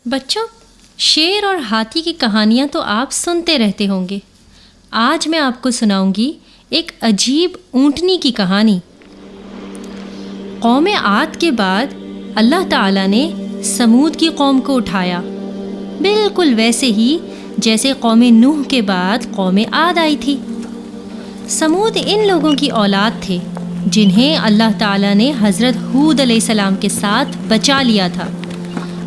بچوں، شیر اور ہاتھی کی کہانیاں تو آپ سنتے رہتے ہوں گے۔ آج میں آپ کو سناؤں گی ایک عجیب اونٹنی کی کہانی۔ قوم عاد کے بعد اللہ تعالیٰ نے سمود کی قوم کو اٹھایا، بالکل ویسے ہی جیسے قوم نوح کے بعد قوم عاد آئی تھی۔ سمود ان لوگوں کی اولاد تھے جنہیں اللہ تعالیٰ نے حضرت ہود علیہ السلام کے ساتھ بچا لیا تھا۔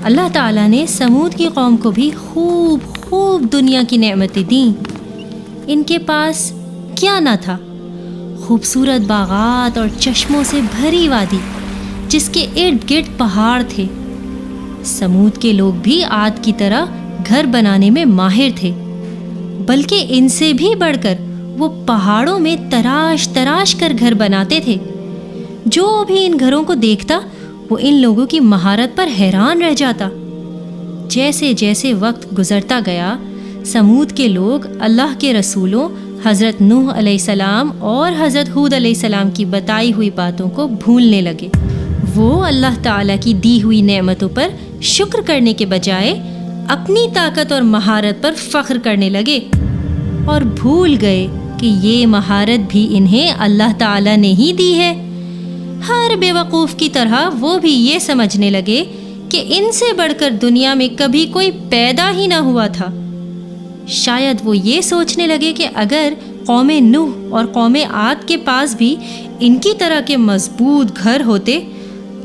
اللہ تعالیٰ نے سمود کی قوم کو بھی خوب دنیا کی نعمتیں دیں۔ ان کے پاس کیا نہ تھا؟ خوبصورت باغات اور چشموں سے بھری وادی جس کے ارد گرد پہاڑ تھے۔ سمود کے لوگ بھی عاد کی طرح گھر بنانے میں ماہر تھے، بلکہ ان سے بھی بڑھ کر وہ پہاڑوں میں تراش کر گھر بناتے تھے۔ جو بھی ان گھروں کو دیکھتا وہ ان لوگوں کی مہارت پر حیران رہ جاتا۔ جیسے جیسے وقت گزرتا گیا، سمود کے لوگ اللہ کے رسولوں حضرت نوح علیہ السلام اور حضرت ہود علیہ السلام کی بتائی ہوئی باتوں کو بھولنے لگے۔ وہ اللہ تعالیٰ کی دی ہوئی نعمتوں پر شکر کرنے کے بجائے اپنی طاقت اور مہارت پر فخر کرنے لگے اور بھول گئے کہ یہ مہارت بھی انہیں اللہ تعالیٰ نے ہی دی ہے۔ ہر بے وقوف کی طرح وہ بھی یہ سمجھنے لگے کہ ان سے بڑھ کر دنیا میں کبھی کوئی پیدا ہی نہ ہوا تھا۔ شاید وہ یہ سوچنے لگے کہ اگر قوم نوح اور قوم عاد کے پاس بھی ان کی طرح کے مضبوط گھر ہوتے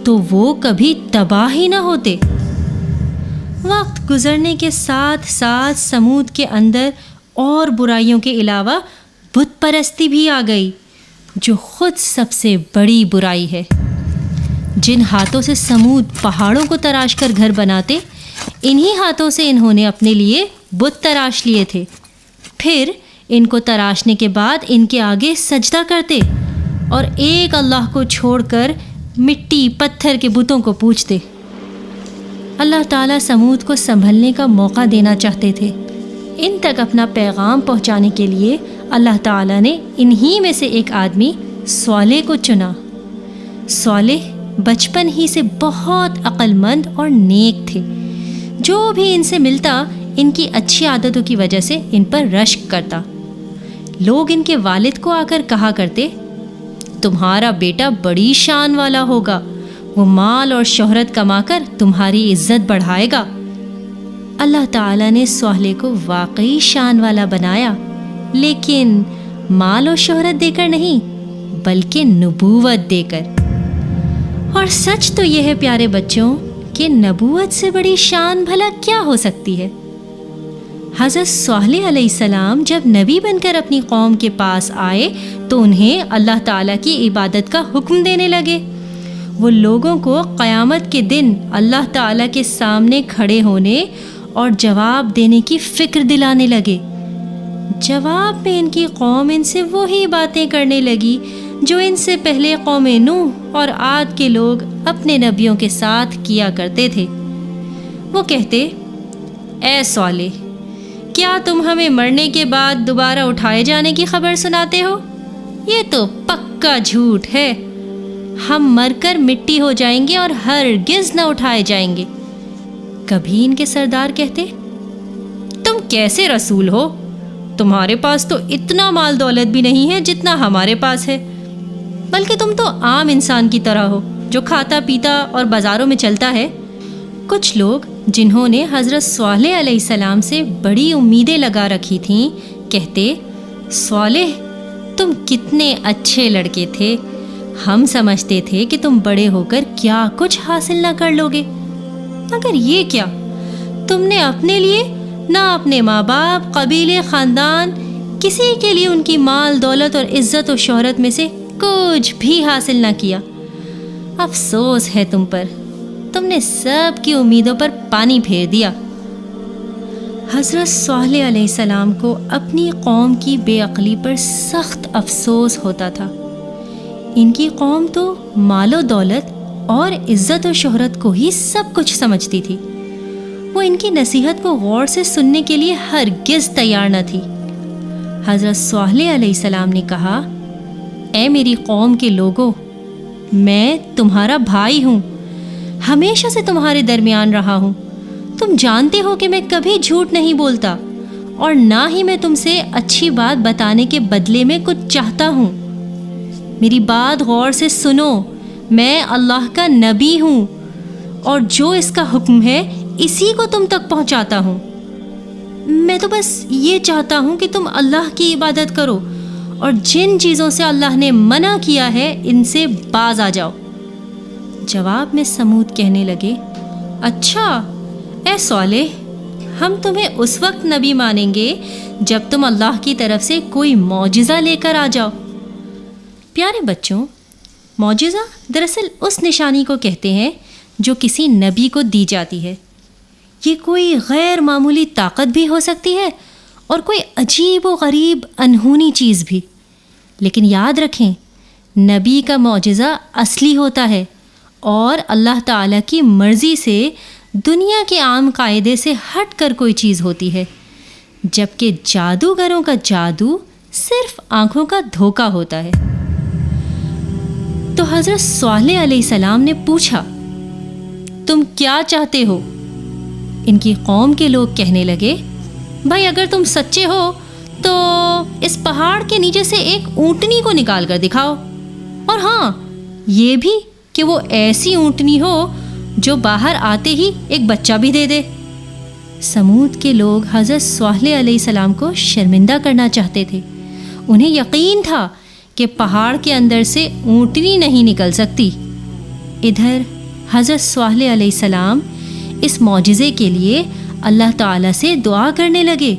تو وہ کبھی تباہ ہی نہ ہوتے۔ وقت گزرنے کے ساتھ ساتھ سمود کے اندر اور برائیوں کے علاوہ بت پرستی بھی آ گئی، جو خود سب سے بڑی برائی ہے۔ جن ہاتھوں سے سمود پہاڑوں کو تراش کر گھر بناتے، انہی ہاتھوں سے انہوں نے اپنے لیے بت تراش لیے تھے۔ پھر ان کو تراشنے کے بعد ان کے آگے سجدہ کرتے اور ایک اللہ کو چھوڑ کر مٹی پتھر کے بتوں کو پوجتے۔ اللہ تعالیٰ سمود کو سنبھلنے کا موقع دینا چاہتے تھے۔ ان تک اپنا پیغام پہنچانے کے لیے اللہ تعالیٰ نے انہی میں سے ایک آدمی صالح کو چنا۔ صالح بچپن ہی سے بہت عقل مند اور نیک تھے۔ جو بھی ان سے ملتا ان کی اچھی عادتوں کی وجہ سے ان پر رشک کرتا۔ لوگ ان کے والد کو آ کر کہا کرتے، تمہارا بیٹا بڑی شان والا ہوگا، وہ مال اور شہرت کما کر تمہاری عزت بڑھائے گا۔ اللہ تعالیٰ نے صالح کو واقعی شان والا بنایا، لیکن مال و شہرت دے کر نہیں بلکہ نبوت دے کر۔ اور سچ تو یہ ہے پیارے بچوں کہ نبوت سے بڑی شان بھلا کیا ہو سکتی ہے۔ حضرت صالح علیہ السلام جب نبی بن کر اپنی قوم کے پاس آئے تو انہیں اللہ تعالیٰ کی عبادت کا حکم دینے لگے۔ وہ لوگوں کو قیامت کے دن اللہ تعالیٰ کے سامنے کھڑے ہونے اور جواب دینے کی فکر دلانے لگے۔ جواب میں ان کی قوم ان سے وہی باتیں کرنے لگی جو ان سے پہلے قوم نوح اور عاد کے لوگ اپنے نبیوں کے ساتھ کیا کرتے تھے۔ وہ کہتے، اے صالح، کیا تم ہمیں مرنے کے بعد دوبارہ اٹھائے جانے کی خبر سناتے ہو؟ یہ تو پکا جھوٹ ہے۔ ہم مر کر مٹی ہو جائیں گے اور ہرگز نہ اٹھائے جائیں گے۔ کبھی ان کے سردار کہتے، تم کیسے رسول ہو؟ تمہارے پاس تو اتنا مال دولت بھی نہیں ہے جتنا ہمارے پاس ہے، بلکہ تم تو عام انسان کی طرح ہو جو کھاتا پیتا اور بازاروں میں چلتا ہے۔ کچھ لوگ جنہوں نے حضرت صالح علیہ السلام سے بڑی امیدیں لگا رکھی تھیں کہتے، صالح تم کتنے اچھے لڑکے تھے، ہم سمجھتے تھے کہ تم بڑے ہو کر کیا کچھ حاصل نہ کر لوگے، مگر یہ کیا، تم نے اپنے لیے نہ اپنے ماں باپ، قبیلے، خاندان، کسی کے لیے ان کی مال دولت اور عزت و شہرت میں سے کچھ بھی حاصل نہ کیا۔ افسوس ہے تم پر، تم نے سب کی امیدوں پر پانی پھیر دیا۔ حضرت صالح علیہ السلام کو اپنی قوم کی بے عقلی پر سخت افسوس ہوتا تھا۔ ان کی قوم تو مال و دولت اور عزت و شہرت کو ہی سب کچھ سمجھتی تھی۔ وہ ان کی نصیحت کو غور سے سننے کے لیے ہرگز تیار نہ تھی۔ حضرت صالح علیہ السلام نے کہا، اے میری قوم کے لوگوں، میں تمہارا بھائی ہوں ہمیشہ سے تمہارے درمیان رہا ہوں. تم جانتے ہو کہ میں کبھی جھوٹ نہیں بولتا اور نہ ہی میں تم سے اچھی بات بتانے کے بدلے میں کچھ چاہتا ہوں. میری بات غور سے سنو. میں اللہ کا نبی ہوں اور جو اس کا حکم ہے اسی کو تم تک پہنچاتا ہوں. میں تو بس یہ چاہتا ہوں کہ تم اللہ کی عبادت کرو اور جن چیزوں سے اللہ نے منع کیا ہے ان سے باز آ جاؤ. جواب میں سمود کہنے لگے, اچھا اے صالح, ہم تمہیں اس وقت نبی مانیں گے جب تم اللہ کی طرف سے کوئی معجزہ لے کر آ جاؤ. پیارے بچوں, معجزہ دراصل اس نشانی کو کہتے ہیں جو کسی نبی کو دی جاتی ہے. یہ کوئی غیر معمولی طاقت بھی ہو سکتی ہے اور کوئی عجیب و غریب انہونی چیز بھی. لیکن یاد رکھیں, نبی کا معجزہ اصلی ہوتا ہے اور اللہ تعالیٰ کی مرضی سے دنیا کے عام قاعدے سے ہٹ کر کوئی چیز ہوتی ہے, جبکہ جادوگروں کا جادو صرف آنکھوں کا دھوکہ ہوتا ہے. تو حضرت صالح علیہ السلام نے پوچھا, تم کیا چاہتے ہو؟ ان کی قوم کے لوگ کہنے لگے, بھائی اگر تم سچے ہو تو اس پہاڑ کے نیچے سے ایک اونٹنی کو نکال کر دکھاؤ, اور ہاں یہ بھی کہ وہ ایسی اونٹنی ہو جو باہر آتے ہی ایک بچہ بھی دے دے. سمود کے لوگ حضرت صالح علیہ السلام کو شرمندہ کرنا چاہتے تھے. انہیں یقین تھا کہ پہاڑ کے اندر سے اونٹنی نہیں نکل سکتی. ادھر حضرت صالح علیہ السلام اس معجزے کے لیے اللہ تعالیٰ سے دعا کرنے لگے,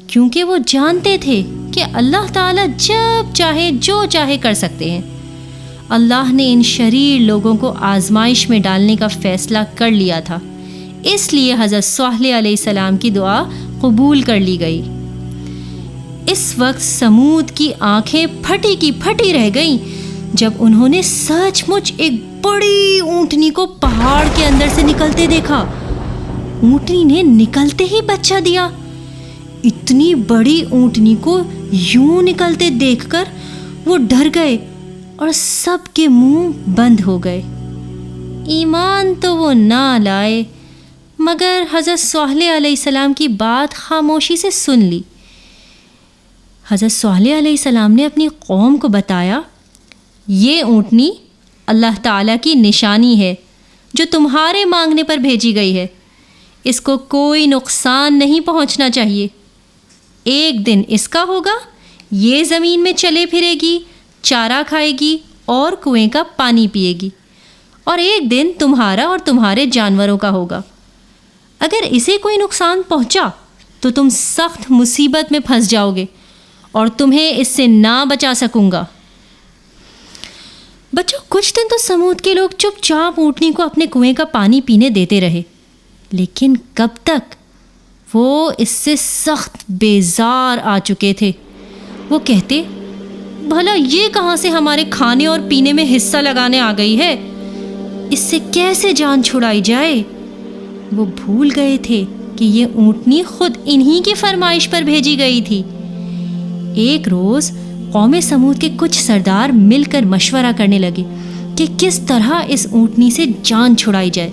کیونکہ وہ جانتے تھے کہ اللہ تعالیٰ جب چاہے جو چاہے کر سکتے ہیں. اللہ نے ان شریر لوگوں کو آزمائش میں ڈالنے کا فیصلہ کر لیا تھا, اس لیے حضرت صالح علیہ السلام کی دعا قبول کر لی گئی. اس وقت سمود کی آنکھیں پھٹی کی پھٹی رہ گئیں جب انہوں نے سچ مچ ایک بڑی اونٹنی کو پہاڑ کے اندر سے نکلتے دیکھا. اونٹنی نے نکلتے ہی بچہ دیا. اتنی بڑی اونٹنی کو یوں نکلتے دیکھ کر وہ ڈر گئے اور سب کے منہ بند ہو گئے. ایمان تو وہ نہ لائے, مگر حضرت صالح علیہ السلام کی بات خاموشی سے سن لی. حضرت صالح علیہ السلام نے اپنی قوم کو بتایا, یہ اونٹنی اللہ تعالیٰ کی نشانی ہے جو تمہارے مانگنے پر بھیجی گئی ہے. اس کو کوئی نقصان نہیں پہنچنا چاہیے. ایک دن اس کا ہوگا, یہ زمین میں چلے پھرے گی, چارہ کھائے گی اور کنویں کا پانی پیے گی, اور ایک دن تمہارا اور تمہارے جانوروں کا ہوگا. اگر اسے کوئی نقصان پہنچا تو تم سخت مصیبت میں پھنس جاؤ گے اور تمہیں اس سے نہ بچا سکوں گا. بچوں, کچھ دن تو سمود کے لوگ چپ چاپ اونٹنی کو اپنے کنویں کا پانی پینے دیتے رہے, لیکن کب تک؟ وہ اس سے سخت بیزار آ چکے تھے. وہ کہتے, بھلا یہ کہاں سے ہمارے کھانے اور پینے میں حصہ لگانے آ گئی ہے, اس سے کیسے جان چھڑائی جائے. وہ بھول گئے تھے کہ یہ اونٹنی خود انہی کی فرمائش پر بھیجی گئی تھی. ایک روز قوم سمود کے کچھ سردار مل کر مشورہ کرنے لگے کہ کس طرح اس اونٹنی سے جان چھڑائی جائے.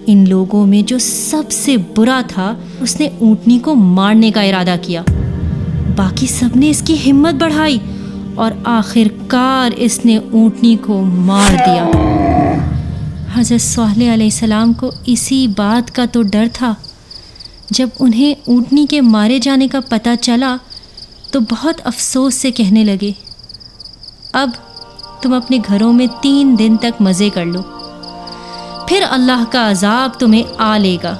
ان لوگوں میں جو سب سے برا تھا اس نے اونٹنی کو مارنے کا ارادہ کیا. باقی سب نے اس کی ہمت بڑھائی اور آخر کار اس نے اونٹنی کو مار دیا. حضرت صالح علیہ السلام کو اسی بات کا تو ڈر تھا. جب انہیں اونٹنی کے مارے جانے کا پتہ چلا تو بہت افسوس سے کہنے لگے, اب تم اپنے گھروں میں 3 دن تک مزے کر لو, پھر اللہ کا عذاب تمہیں آ لے گا.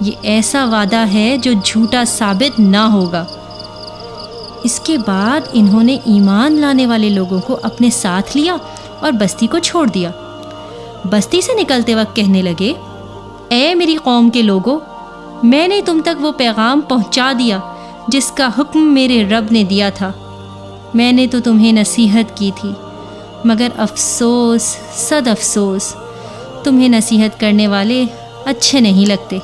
یہ ایسا وعدہ ہے جو جھوٹا ثابت نہ ہوگا. اس کے بعد انہوں نے ایمان لانے والے لوگوں کو اپنے ساتھ لیا اور بستی کو چھوڑ دیا. بستی سے نکلتے وقت کہنے لگے, اے میری قوم کے لوگوں, میں نے تم تک وہ پیغام پہنچا دیا جس کا حکم میرے رب نے دیا تھا. میں نے تو تمہیں نصیحت کی تھی, مگر افسوس صد افسوس, تمہیں نصیحت کرنے والے اچھے نہیں لگتے.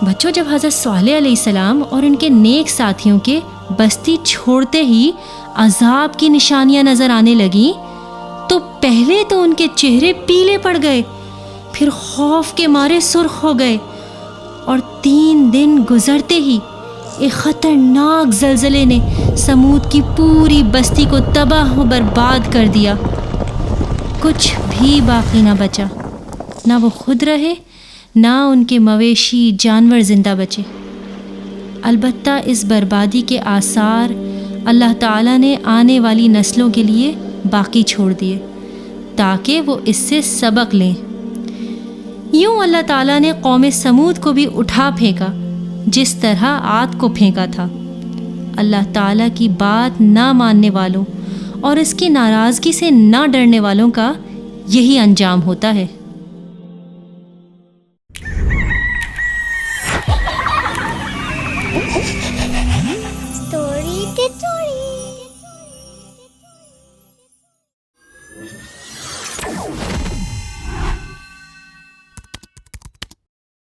بچوں, جب حضرت صالح علیہ السلام اور ان کے نیک ساتھیوں کے بستی چھوڑتے ہی عذاب کی نشانیاں نظر آنے لگیں تو پہلے تو ان کے چہرے پیلے پڑ گئے, پھر خوف کے مارے سرخ ہو گئے، اور 3 دن گزرتے ہی ایک خطرناک زلزلے نے سمود کی پوری بستی کو تباہ و برباد کر دیا۔ کچھ بھی باقی نہ بچا، نہ وہ خود رہے، نہ ان کے مویشی جانور زندہ بچے۔ البتہ اس بربادی کے آثار اللہ تعالیٰ نے آنے والی نسلوں کے لیے باقی چھوڑ دیے تاکہ وہ اس سے سبق لیں۔ یوں اللہ تعالیٰ نے قوم سمود کو بھی اٹھا پھینکا جس طرح عاد کو پھینکا تھا۔ اللہ تعالیٰ کی بات نہ ماننے والوں اور اس کی ناراضگی سے نہ ڈرنے والوں کا یہی انجام ہوتا ہے۔